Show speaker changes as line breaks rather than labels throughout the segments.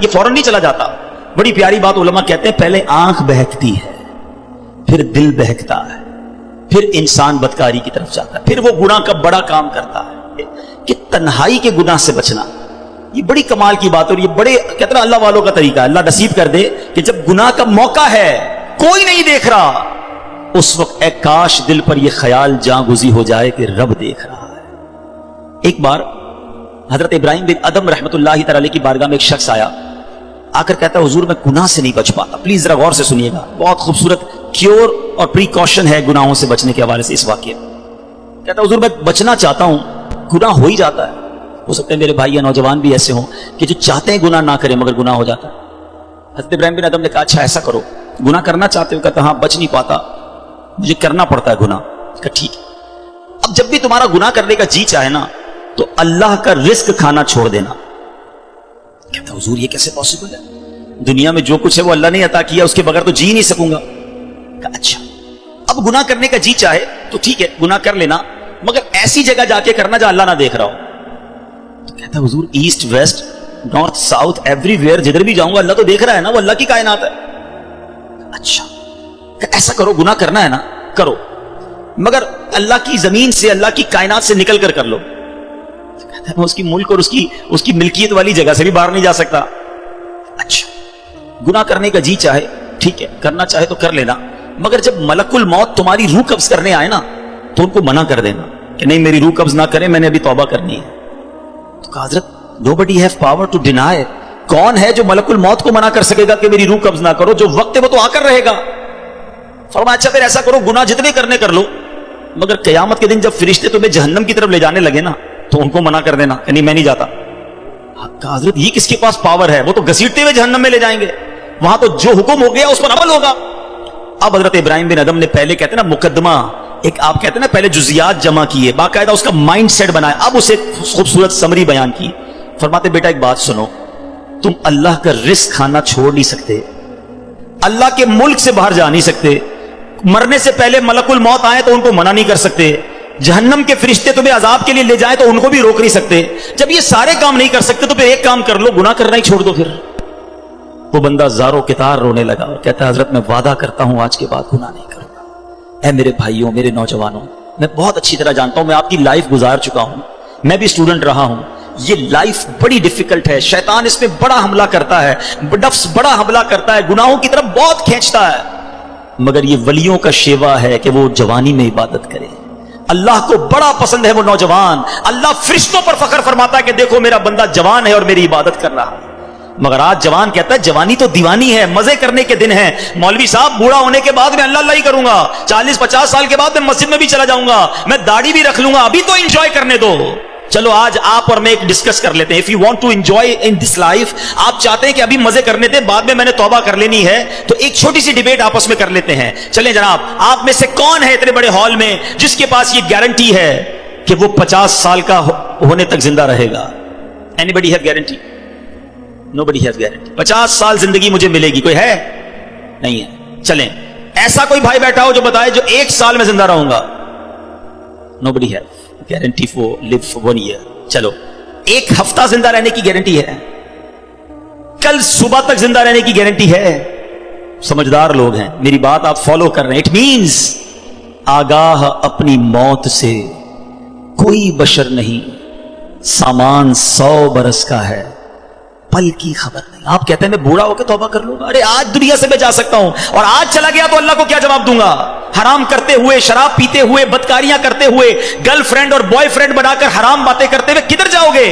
یہ فوراً نہیں چلا جاتا. بڑی پیاری بات علماء کہتے ہیں پہلے آنکھ بہکتی ہے، پھر دل بہکتا ہے، پھر انسان بدکاری کی طرف جاتا ہے، پھر وہ گناہ کا بڑا کام کرتا ہے. کہ تنہائی کے گناہ سے بچنا یہ بڑی کمال کی بات ہے، اور یہ بڑے کہتے ہیں اللہ والوں کا طریقہ ہے. اللہ نصیب کر دے کہ جب گناہ کا موقع ہے، کوئی نہیں دیکھ رہا، اس وقت اے کاش دل پر یہ خیال جاں گزی ہو جائے کہ رب دیکھ رہا ہے. ایک بار حضرت ابراہیم بن ادم رحمت اللہ تعالی کی بارگاہ میں ایک شخص آیا، آ کر کہتا ہے حضور میں گناہ سے نہیں بچ پاتا. پلیز ذرا غور سے سنیے گا، بہت خوبصورت کیور اور پریکاشن ہے گناہوں سے بچنے کے حوالے سے اس واقعے میں. کہتا ہے حضور میں بچنا چاہتا ہوں، گناہ ہو ہی جاتا ہے. ہو سکتا ہے میرے بھائی یا نوجوان بھی ایسے ہوں کہ جو چاہتے ہیں گناہ نہ کریں مگر گناہ ہو جاتا ہے. حضرت ابراہیم بن ادم نے کہا اچھا ایسا کرو، گناہ کرنا چاہتے ہو؟ کہتا ہاں بچ نہیں پاتا، مجھے کرنا پڑتا ہے گناہ. کہا ٹھیک ہے، اب جب بھی تمہارا گناہ کرنے کا جی چاہے نا تو اللہ کا رزق کھانا چھوڑ دینا. کہتا حضور یہ کیسے پاسبل ہے؟ دنیا میں جو کچھ ہے وہ اللہ نے عطا کیا، اس کے بغیر تو جی نہیں سکوں گا. کہا اچھا اب گناہ کرنے کا جی چاہے تو ٹھیک ہے گناہ کر لینا، مگر ایسی جگہ جا کے کرنا جہاں اللہ نہ دیکھ رہا ہو. تو کہتا حضور east west north south every where جدھر بھی جاؤں گا اللہ تو دیکھ رہا ہے نا، وہ اللہ کی کائنات ہے. اچھا ایسا کرو، گناہ کرنا ہے نا کرو، مگر اللہ کی زمین سے اللہ کی کائنات سے نکل کر کر لو. کہتا ہے میں اس کی ملک اور اس کی ملکیت والی جگہ سے بھی باہر نہیں جا سکتا. اچھا گناہ کرنے کا جی چاہے ٹھیک ہے، کرنا چاہے تو کر لینا، مگر جب ملک الموت تمہاری روح قبض کرنے آئے نا تو ان کو منع کر دینا کہ نہیں میری روح قبض نہ کریں، میں نے ابھی توبہ کرنی ہے. تو کہا حضرت nobody have power to deny it. کون ہے جو ملک الموت کو منع کر سکے گا کہ میری روح قبض نہ کرو؟ جو وقت ہے وہ تو آ کر رہے گا. فرمایا اچھا پھر ایسا کرو گناہ جتنے کرنے کر لو، مگر قیامت کے دن جب فرشتے تمہیں جہنم کی طرف لے جانے لگے نا تو ان کو منع کر دینا کہ نہیں میں نہیں جاتا. کہا حضرت یہ کس کے پاس پاور ہے؟ وہ تو گھسیٹتے ہوئے جہنم میں لے جائیں گے، وہاں تو جو حکم ہو گیا اس پر عمل ہوگا. اب حضرت ابراہیم بن ادم نے پہلے کہتے ہیں نا مقدمہ، ایک آپ کہتے ہیں نا پہلے جزیات جمع کیے، باقاعدہ اس کا مائنڈ سیٹ بنایا، اب اسے خوبصورت سمری بیان کی. فرماتے بیٹا ایک بات سنو، تم اللہ کا رزق کھانا چھوڑ نہیں سکتے، اللہ کے ملک سے باہر جا نہیں سکتے، مرنے سے پہلے ملک الموت آئے تو ان کو منع نہیں کر سکتے، جہنم کے فرشتے تمہیں عذاب کے لیے لے جائیں تو ان کو بھی روک نہیں سکتے. جب یہ سارے کام نہیں کر سکتے تو پھر ایک کام کر لو، گناہ کرنا ہی چھوڑ دو. پھر وہ بندہ زاروں کتار رونے لگا اور کہتا ہے حضرت میں وعدہ کرتا ہوں آج کے بعد گناہ نہیں کروں گا. اے میرے بھائیوں میرے نوجوانوں، میں بہت اچھی طرح جانتا ہوں، میں آپ کی لائف گزار چکا ہوں، میں بھی اسٹوڈنٹ رہا ہوں. یہ لائف بڑی ڈیفیکلٹ ہے، شیطان اس میں بڑا حملہ کرتا ہے، نفس بڑا حملہ کرتا ہے، گناہوں کی طرف بہت کھینچتا ہے. مگر یہ ولیوں کا شیوا ہے کہ وہ جوانی میں عبادت کرے. اللہ کو بڑا پسند ہے وہ نوجوان. اللہ فرشتوں پر فخر فرماتا ہے کہ دیکھو میرا بندہ جوان ہے اور میری عبادت کر رہا ہے. مگر آج جوان کہتا ہے جوانی تو دیوانی ہے، مزے کرنے کے دن ہیں. مولوی صاحب بوڑھا ہونے کے بعد میں اللہ اللہ ہی کروں گا، 40-50 سال کے بعد میں مسجد میں بھی چلا جاؤں گا، میں داڑھی بھی رکھ لوں گا، ابھی تو انجوائے کرنے دو. چلو آج آپ اور میں ایک ڈسکس کر لیتے ہیں. If you want to enjoy in this life، آپ چاہتے ہیں کہ ابھی مزے کرنے تھے بعد میں نے توبہ کر لینی ہے، تو ایک چھوٹی سی ڈیبیٹ آپس میں کر لیتے ہیں. چلیں جناب، آپ میں سے کون ہے اتنے بڑے ہال میں جس کے پاس یہ گارنٹی ہے کہ وہ 50 سال کا ہونے تک زندہ رہے گا؟ Anybody have guarantee? Nobody has guarantee. 50 سال زندگی مجھے ملے گی، کوئی ہے؟ نہیں ہے. چلیں ایسا کوئی بھائی بیٹھا ہو جو بتائے جو 1 سال میں زندہ رہوں گا. Nobody has guarantee for live for 1 year. چلو 1 ہفتہ زندہ رہنے کی گارنٹی ہے، کل صبح تک زندہ رہنے کی گارنٹی ہے. سمجھدار لوگ ہیں، میری بات آپ فالو کر رہے ہیں. اٹ مینز آگاہ اپنی موت سے کوئی بشر نہیں، سامان 100 برس کا ہے، پل کی خبر نہیں. آپ کہتے ہیں میں بوڑھا ہو کے توبہ کر لوں گا. ارے آج دنیا سے میں جا سکتا ہوں اور آج چلا گیا تو اللہ کو کیا جواب دوں گا؟ حرام کرتے ہوئے، شراب پیتے ہوئے، بدکاریاں کرتے ہوئے، گرل فرینڈ اور بوائے فرینڈ بنا کر حرام باتیں کرتے ہوئے کدھر جاؤ گے؟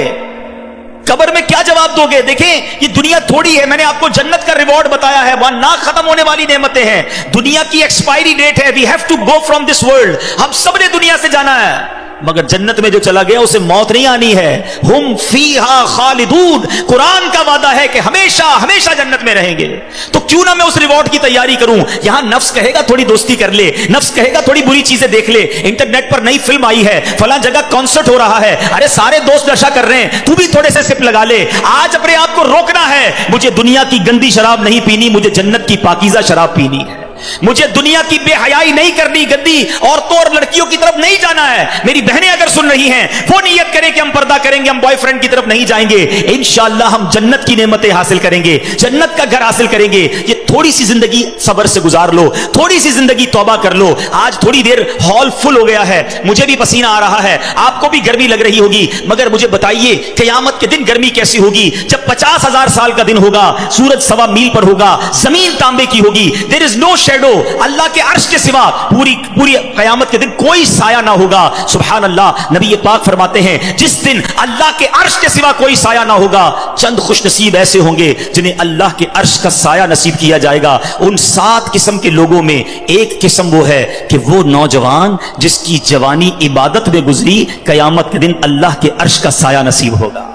قبر میں کیا جواب دو گے؟ دیکھیں یہ دنیا تھوڑی ہے، میں نے آپ کو جنت کا ریوارڈ بتایا ہے، وہاں نہ ختم ہونے والی نعمتیں ہیں. دنیا کی ایکسپائری ڈیٹ ہے، we have to go from this world. ہم سب نے دنیا سے جانا ہے، مگر جنت میں جو چلا گیا اسے موت نہیں آنی ہے. ہم فیہا خالدون، قرآن کا وعدہ ہے کہ ہمیشہ ہمیشہ جنت میں رہیں گے. تو کیوں نہ میں اس ریوارڈ کی تیاری کروں؟ یہاں نفس کہے گا تھوڑی دوستی کر لے، نفس کہے گا تھوڑی بری چیزیں دیکھ لے، انٹرنیٹ پر نئی فلم آئی ہے، فلاں جگہ کانسرٹ ہو رہا ہے، ارے سارے دوست نشہ کر رہے ہیں، تو بھی تھوڑے سے سپ لگا لے. آج اپنے آپ کو روکنا ہے، مجھے دنیا کی گندی شراب نہیں پینی، مجھے جنت کی پاکیزہ شراب پینی ہے. مجھے دنیا کی بے حیائی نہیں کرنی, گندی عورتوں اور لڑکیوں کی طرف نہیں جانا ہے. میری بہنیں اگر سن رہی ہیں وہ نیت کریں کہ ہم پردہ کریں گے, ہم بوائے فرینڈ کی طرف نہیں جائیں گے. انشاءاللہ ہم جنت کی نعمتیں حاصل کریں گے, جنت کا گھر حاصل کریں گے. یہ تھوڑی سی زندگی صبر سے گزار لو, تھوڑی سی زندگی توبہ کر لو. آج تھوڑی دیر ہال فل ہو گیا ہے, مجھے بھی پسینہ آ رہا ہے, آپ کو بھی گرمی لگ رہی ہوگی, مگر مجھے بتائیے قیامت کے دن گرمی کیسی ہوگی جب 50,000 سال کا دن ہوگا, سورج 1.25 میل پر ہوگا, زمین تانبے کی ہوگی, دیر از نو شیڈو, اللہ کے عرش کے سوا پوری قیامت کے دن کوئی سایہ نہ ہوگا. سبحان اللہ, نبی پاک فرماتے ہیں جس دن اللہ کے عرش کے سوا کوئی سایہ نہ ہوگا, چند خوش نصیب ایسے ہوں گے جنہیں اللہ کے عرش کا سایہ نصیب کیا جائے گا. ان 7 قسم کے لوگوں میں ایک قسم وہ ہے کہ وہ نوجوان جس کی جوانی عبادت میں گزری, قیامت کے دن اللہ کے عرش کا سایہ نصیب ہوگا.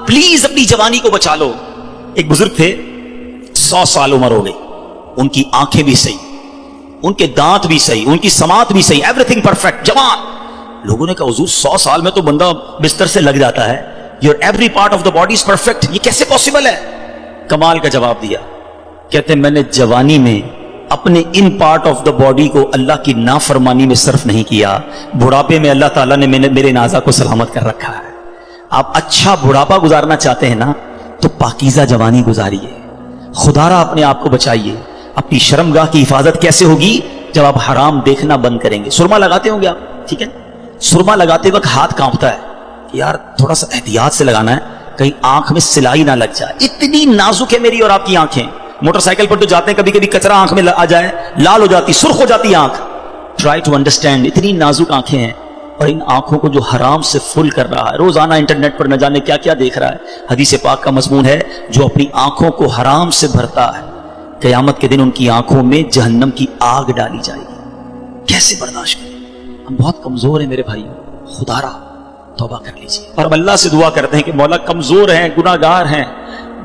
پلیز اپنی جوانی کو بچا لو. ایک بزرگ تھے, 100 سال عمر ہو گئی, ان کی آنکھیں بھی صحیح, ان کے دانت بھی صحیح, ان کی سماعت بھی صحیح, ایوری تھنگ پرفیکٹ, جوان. لوگوں نے کہا حضور 100 سال میں تو بندہ بستر سے لگ جاتا ہے, your every part of the body is perfect, یہ کیسے پاسبل ہے؟ کمال کا جواب دیا, کہتے ہیں میں نے جوانی میں اپنے in part of the body کو اللہ کی نافرمانی میں صرف نہیں کیا, بڑھاپے میں اللہ تعالیٰ نے میرے نازا کو سلامت کر رکھا ہے. آپ اچھا بڑھاپا گزارنا چاہتے ہیں نا تو پاکیزہ جوانی گزاریے, خدا را اپنے آپ کو بچائیے. اپنی شرمگاہ کی حفاظت کیسے ہوگی؟ جب آپ حرام دیکھنا بند کریں گے. سرما لگاتے ہوں گے آپ, ٹھیک ہے, سرما لگاتے وقت ہاتھ کانپتا ہے کہ یار تھوڑا سا احتیاط سے لگانا ہے, کہیں آنکھ میں سلائی نہ لگ جائے. اتنی نازک ہے میری اور آپ کی آنکھیں. موٹر سائیکل پر تو جاتے ہیں, کبھی کبھی کچرا آنکھ میں آ جائے, لال ہو جاتی, سرخ ہو جاتی آنکھ. ٹرائی ٹو انڈرسٹینڈ, اتنی نازک آنکھیں ہیں, اور ان آنکھوں کو جو حرام سے فل کر رہا ہے, روزانہ انٹرنیٹ پر نہ جانے کیا کیا دیکھ رہا ہے. حدیث پاک کا مضمون ہے جو اپنی آنکھوں کو حرام سے بھرتا ہے, قیامت کے دن ان کی آنکھوں میں جہنم کی آگ ڈالی جائے گی. کیسے برداشت کریں؟ ہم بہت کمزور ہیں میرے بھائیوں, خدا را توبہ کر لیجیے. اور ہم اللہ سے دعا کرتے ہیں کہ مولا کمزور ہیں, گناہ گار ہیں,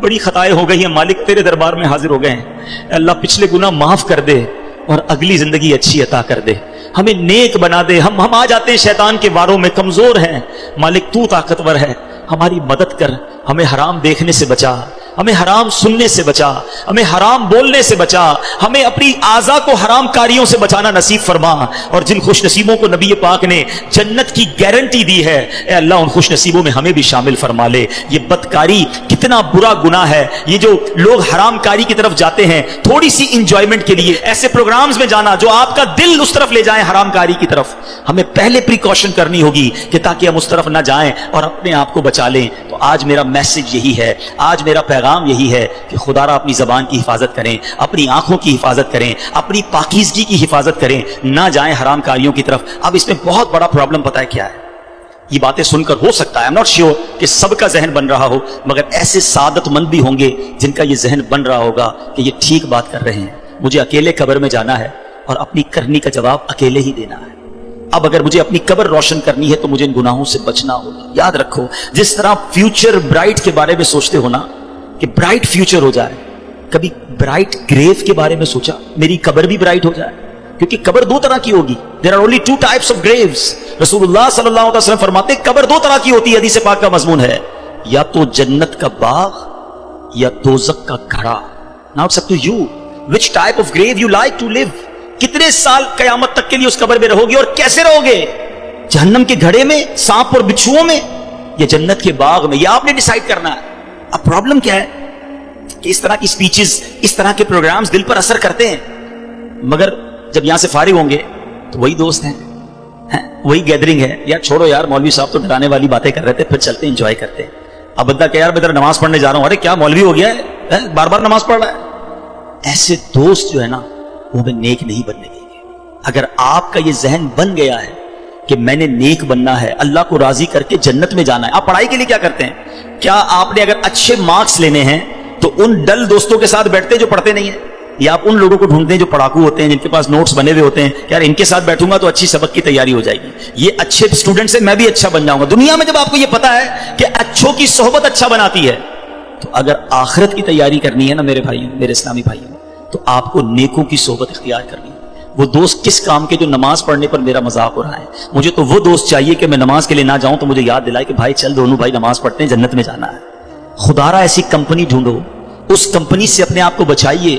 بڑی خطائیں ہو گئی ہیں, مالک تیرے دربار میں حاضر ہو گئے ہیں, اللہ پچھلے گناہ معاف کر دے اور اگلی زندگی اچھی عطا کر دے, ہمیں نیک بنا دے. ہم آ جاتے ہیں شیطان کے واروں میں, کمزور ہیں, مالک تو طاقتور ہے, ہماری مدد کر, ہمیں حرام دیکھنے سے بچا, ہمیں حرام سننے سے بچا, ہمیں حرام بولنے سے بچا, ہمیں اپنی اعضاء کو حرام کاریوں سے بچانا نصیب فرما. اور جن خوش نصیبوں کو نبی پاک نے جنت کی گارنٹی دی ہے, اے اللہ ان خوش نصیبوں میں ہمیں بھی شامل فرما لے. یہ بدکاری کتنا برا گناہ ہے, یہ جو لوگ حرام کاری کی طرف جاتے ہیں تھوڑی سی انجوائمنٹ کے لیے, ایسے پروگرامز میں جانا جو آپ کا دل اس طرف لے جائیں حرام کاری کی طرف. ہمیں پہلے پریکاشن کرنی ہوگی کہ تاکہ ہم اس طرف نہ جائیں اور اپنے آپ کو بچا لیں. تو آج میرا میسج یہی ہے, آج میرا پیغام یہی ہے کہ خدا را اپنی زبان کی حفاظت کریں, اپنی آنکھوں کی حفاظت کریں, اپنی پاکیزگی کی حفاظت کریں, نہ جائیں حرام کاریوں کی طرف. اب اس میں بہت بڑا پرابلم پتہ ہے کیا ہے؟ یہ باتیں سن کر ہو سکتا ہے, I'm not sure کہ سب کا ذہن بن رہا ہو, مگر ایسے سعادت مند بھی ہوں گے جن کا یہ ذہن بن رہا ہوگا کہ یہ ٹھیک بات کر رہے ہیں, مجھے اکیلے قبر میں جانا ہے اور اپنی کرنی کا جواب اکیلے ہی دینا ہے. اب اگر مجھے اپنی قبر روشن کرنی ہے تو مجھے ان گناہوں سے بچنا ہوگا. یاد رکھو, جس طرح فیوچر برائٹ کے بارے میں سوچتے ہو نا کہ برائٹ فیوچر ہو جائے, کبھی برائٹ گریو کے بارے میں سوچا میری قبر بھی برائٹ ہو جائے, کیونکہ قبر 2 طرح کی ہوگی. There are only 2 types of graves. رسول اللہ صلی اللہ علیہ وسلم فرماتے ہیں قبر 2 طرح کی ہوتی ہے, حدیث پاک کا مضمون ہے, یا تو جنت کا باغ یا دوزخ کا گھڑا. Now it's up to you which type of grave you like to live. کتنے سال قیامت تک کے لیے اس قبر میں رہو گے اور کیسے رہو گے؟ جہنم کے گھڑے میں, سانپ اور بچھوؤں میں, یا جنت کے باغ میں؟ یہ آپ نے ڈیسائیڈ کرنا ہے. اب پرابلم کیا ہے کہ اس طرح کی سپیچز, اس طرح کے پروگرامز دل پر اثر کرتے ہیں, مگر جب یہاں سے فارغ ہوں گے تو وہی دوست ہیں, وہی گیدرنگ ہے. یار چھوڑو یار, مولوی صاحب تو ڈرانے والی باتیں کر رہے تھے, پھر چلتے انجوائے کرتے ہیں. اب بندہ کہ یار میں ذرا نماز پڑھنے جا رہا ہوں, ارے کیا مولوی ہو گیا ہے, بار بار نماز پڑھ رہا ہے. ایسے دوست جو ہے نا وہ ہمیں نیک نہیں بننے دیں گے. اگر آپ کا یہ ذہن بن گیا ہے کہ میں نے نیک بننا ہے, اللہ کو راضی کر کے جنت میں جانا ہے. آپ پڑھائی کے لیے کیا کرتے ہیں؟ کیا آپ نے اگر اچھے مارکس لینے ہیں تو ان ڈل دوستوں کے ساتھ بیٹھتے ہیں جو پڑھتے نہیں ہیں, یا آپ ان لوگوں کو ڈھونڈتے ہیں جو پڑھاکو ہوتے ہیں, جن کے پاس نوٹس بنے ہوئے ہوتے ہیں کہ یار ان کے ساتھ بیٹھوں گا تو اچھی سبق کی تیاری ہو جائے گی, یہ اچھے اسٹوڈنٹ سے میں بھی اچھا بن جاؤں گا. دنیا میں جب آپ کو یہ پتا ہے کہ اچھوں کی صحبت اچھا بناتی ہے, تو اگر آخرت کی تیاری کرنی ہے نا میرے بھائیوں, میرے اسلامی بھائیوں, تو آپ کو نیکوں کی صحبت اختیار کرنی ہے. وہ دوست کس کام کے جو نماز پڑھنے پر میرا مذاق ہو رہا ہے, مجھے تو وہ دوست چاہیے کہ میں نماز کے لیے نہ جاؤں تو مجھے یاد دلائے کہ بھائی چل دونوں بھائی نماز پڑھتے ہیں, جنت میں جانا ہے. خدا را ایسی کمپنی ڈھونڈو, اس کمپنی سے اپنے آپ کو بچائیے.